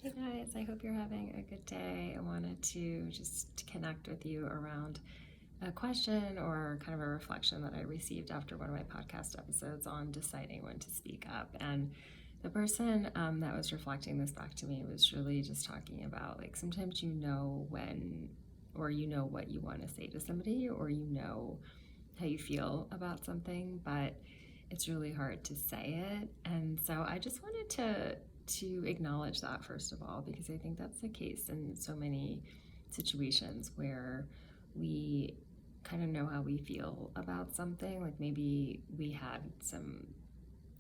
Hey guys, I hope you're having a good day. I wanted to just connect with you around a question or kind of a reflection that I received after one of my podcast episodes on deciding when to speak up. And the person that was reflecting this back to me was really just talking about like sometimes you know when, or you know what you want to say to somebody, or you know how you feel about something, but it's really hard to say it. And so I just wanted to acknowledge that first of all, because I think that's the case in so many situations where we kind of know how we feel about something. Like maybe we had some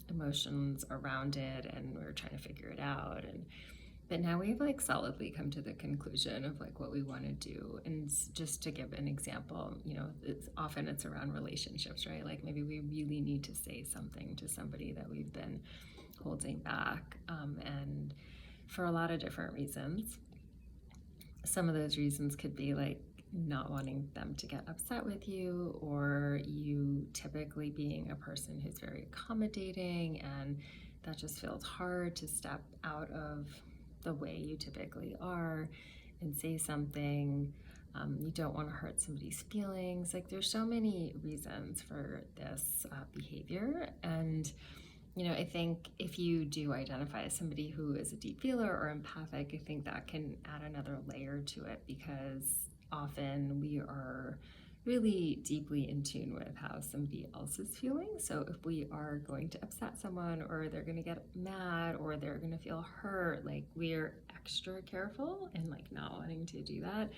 emotions around it and we were trying to figure it out, and but now we've like solidly come to the conclusion of like what we want to do. And just to give an example, it's around relationships, right? Like maybe we really need to say something to somebody that we've been holding back, and for a lot of different reasons. Some of those reasons could be like not wanting them to get upset with you, or you typically being a person who's very accommodating, and that just feels hard to step out of the way you typically are and say something. You don't want to hurt somebody's feelings. Like there's so many reasons for this behavior. And I think if you do identify as somebody who is a deep feeler or empathic, I think that can add another layer to it, because often we are really deeply in tune with how somebody else is feeling. So if we are going to upset someone, or they're going to get mad, or they're going to feel hurt, like we're extra careful and like not wanting to do that.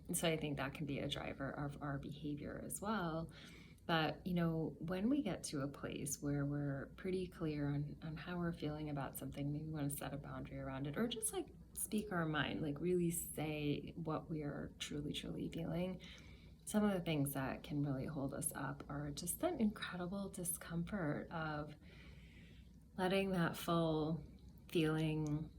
And so I think that can be a driver of our behavior as well. But, when we get to a place where we're pretty clear on how we're feeling about something, maybe we want to set a boundary around it, or just like speak our mind, like really say what we are truly, truly feeling. Some of the things that can really hold us up are just that incredible discomfort of letting that full feeling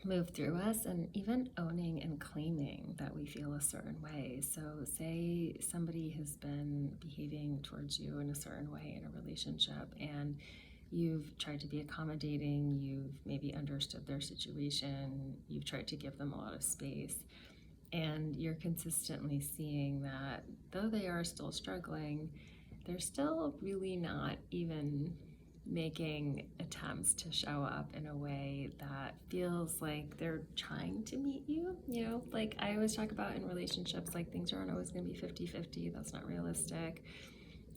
move through us, and even owning and claiming that we feel a certain way. So say somebody has been behaving towards you in a certain way in a relationship, and you've tried to be accommodating, you've maybe understood their situation, you've tried to give them a lot of space, and you're consistently seeing that though they are still struggling, they're still really not even making attempts to show up in a way that feels like they're trying to meet you. Like I always talk about in relationships, like things aren't always going to be 50-50. That's not realistic.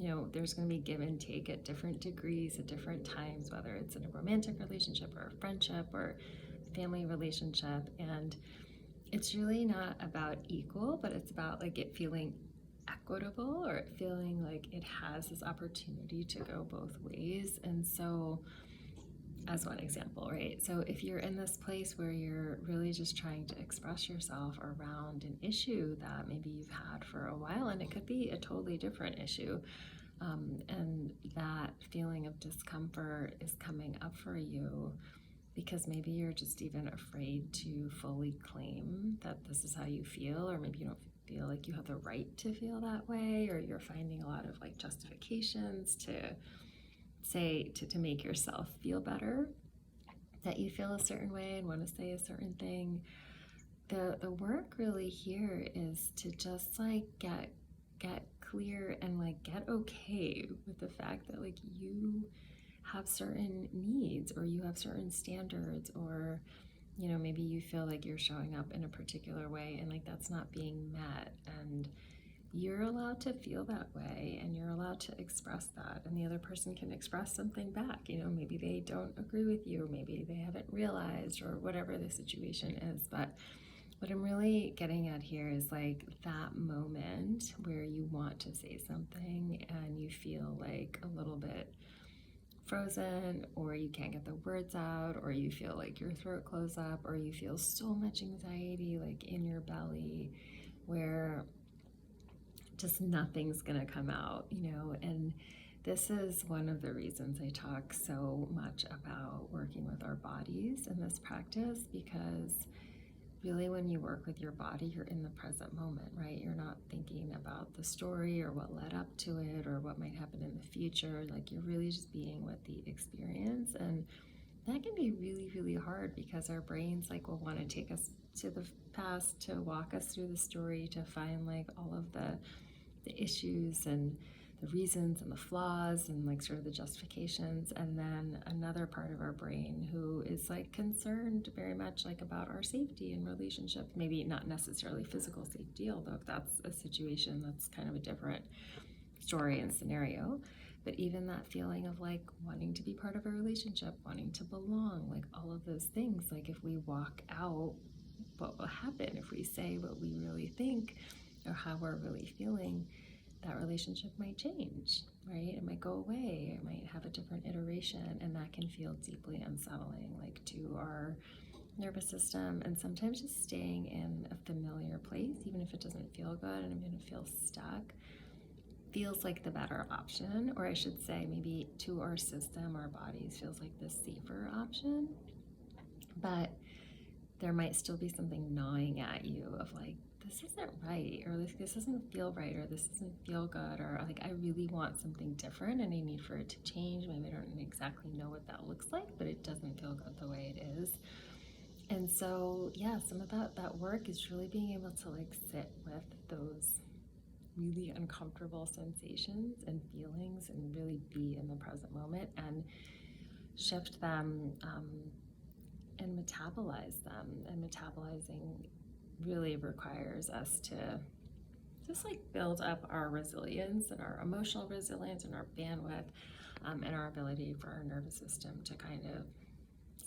There's going to be give and take at different degrees at different times, whether it's in a romantic relationship or a friendship or a family relationship. And it's really not about equal, but it's about like it feeling equitable, or it feeling like it has this opportunity to go both ways. And so, as one example, right? So, if you're in this place where you're really just trying to express yourself around an issue that maybe you've had for a while, and it could be a totally different issue, and that feeling of discomfort is coming up for you because maybe you're just even afraid to fully claim that this is how you feel, or maybe you don't feel like you have the right to feel that way, or you're finding a lot of like justifications to say to make yourself feel better that you feel a certain way and want to say a certain thing. The work really here is to just like get clear and like get okay with the fact that like you have certain needs, or you have certain standards, or maybe you feel like you're showing up in a particular way and like that's not being met, and you're allowed to feel that way, and you're allowed to express that, and the other person can express something back. Maybe they don't agree with you, maybe they haven't realized, or whatever the situation is. But what I'm really getting at here is like that moment where you want to say something and you feel like a little bit frozen, or you can't get the words out, or you feel like your throat close up, or you feel so much anxiety like in your belly where just nothing's gonna come out. And this is one of the reasons I talk so much about working with our bodies in this practice, because really when you work with your body, you're in the present moment, right? You're not thinking about the story or what led up to it or what might happen in the future. Like you're really just being with the experience. And that can be really, really hard because our brains like will want to take us to the past, to walk us through the story, to find like all of the issues and the reasons and the flaws and like sort of the justifications. And then another part of our brain who is like concerned very much like about our safety and relationships, maybe not necessarily physical safety, although if that's a situation, that's kind of a different story and scenario. But even that feeling of like wanting to be part of a relationship, wanting to belong, like all of those things, like if we walk out, what will happen if we say what we really think or how we're really feeling? That relationship might change, right? It might go away. It might have a different iteration, and that can feel deeply unsettling, like to our nervous system. And sometimes just staying in a familiar place, even if it doesn't feel good and I'm going to feel stuck, feels like the better option. Or I should say, maybe to our system, our bodies, feels like the safer option. But there might still be something gnawing at you of like, this isn't right, or this doesn't feel right, or this doesn't feel good, or like I really want something different and I need for it to change. Maybe I don't exactly know what that looks like, but it doesn't feel good the way it is. And so, yeah, some of that work is really being able to like sit with those really uncomfortable sensations and feelings and really be in the present moment and shift them and metabolize them. And metabolizing really requires us to just like build up our resilience and our emotional resilience and our bandwidth, and our ability for our nervous system to kind of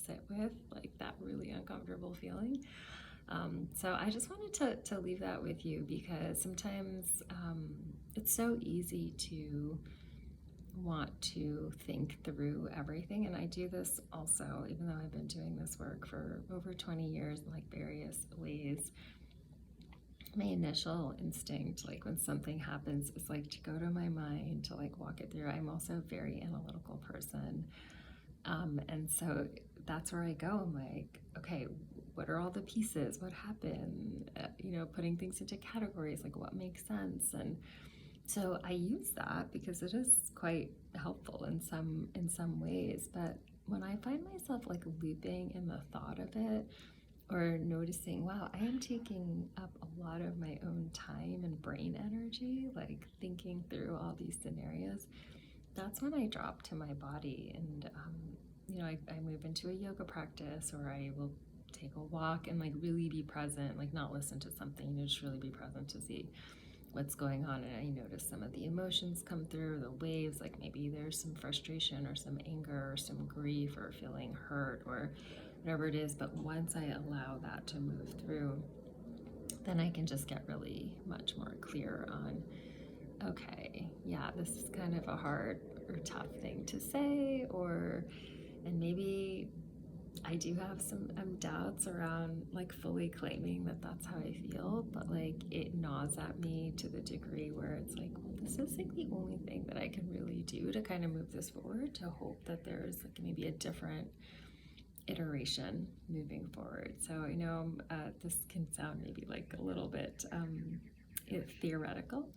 sit with like that really uncomfortable feeling. So I just wanted to leave that with you because sometimes it's so easy to want to think through everything. And I do this also, even though I've been doing this work for over 20 years in like various ways. My initial instinct, like when something happens, is like to go to my mind to like walk it through. I'm also a very analytical person. And so that's where I go. I'm like, okay, what are all the pieces? What happened? Putting things into categories, like what makes sense. And so I use that because it is quite helpful in some ways. But when I find myself like looping in the thought of it, or noticing, wow, I am taking up a lot of my own time and brain energy, like thinking through all these scenarios, that's when I drop to my body. And I move into a yoga practice, or I will take a walk and like really be present, like not listen to something, just really be present to see what's going on. And I notice some of the emotions come through, the waves, like maybe there's some frustration or some anger or some grief or feeling hurt or whatever it is. But once I allow that to move through, then I can just get really much more clear on, okay, yeah, this is kind of a hard or tough thing to say, and maybe I do have some doubts around like fully claiming that that's how I feel, but like it gnaws at me to the degree where it's like, well, this is like the only thing that I can really do to kind of move this forward, to hope that there's like maybe a different iteration moving forward. So I know this can sound maybe like a little bit theoretical,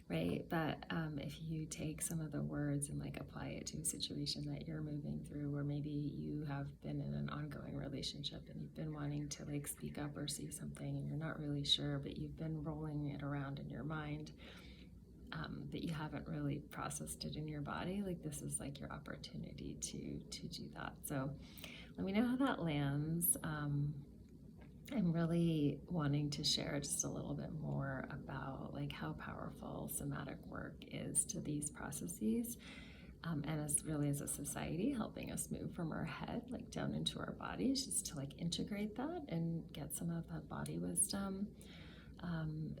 right? But if you take some of the words and like apply it to a situation that you're moving through, or maybe you have been in an ongoing relationship and you've been wanting to like speak up or say something and you're not really sure, but you've been rolling it around in your mind, but you haven't really processed it in your body, like this is like your opportunity to do that. So let me know how that lands. I'm really wanting to share just a little bit more about like how powerful somatic work is to these processes, and as really as a society helping us move from our head like down into our bodies, just to like integrate that and get some of that body wisdom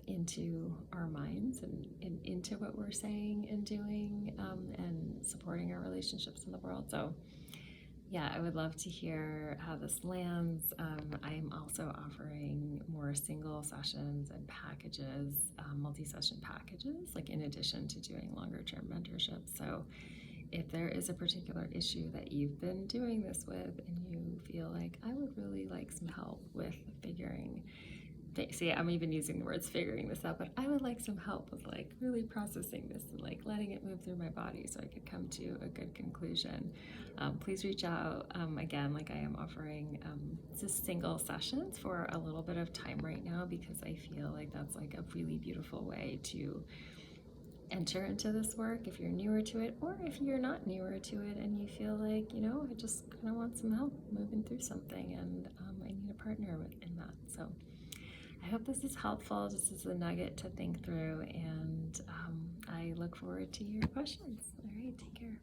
into our minds and into what we're saying and doing, and supporting our relationships in the world. So yeah, I would love to hear how this lands. I'm also offering more single sessions and packages, multi-session packages, like in addition to doing longer term mentorship. So if there is a particular issue that you've been doing this with and you feel like I would really like some help with figuring see, I'm even using the words figuring this out, but I would like some help with like really processing this and like letting it move through my body so I could come to a good conclusion. Please reach out. Again, like I am offering just single sessions for a little bit of time right now, because I feel like that's like a really beautiful way to enter into this work if you're newer to it, or if you're not newer to it and you feel like, I just kind of want some help moving through something, and I need a partner in that. So I hope this is helpful. This is a nugget to think through, and I look forward to your questions. All right, take care.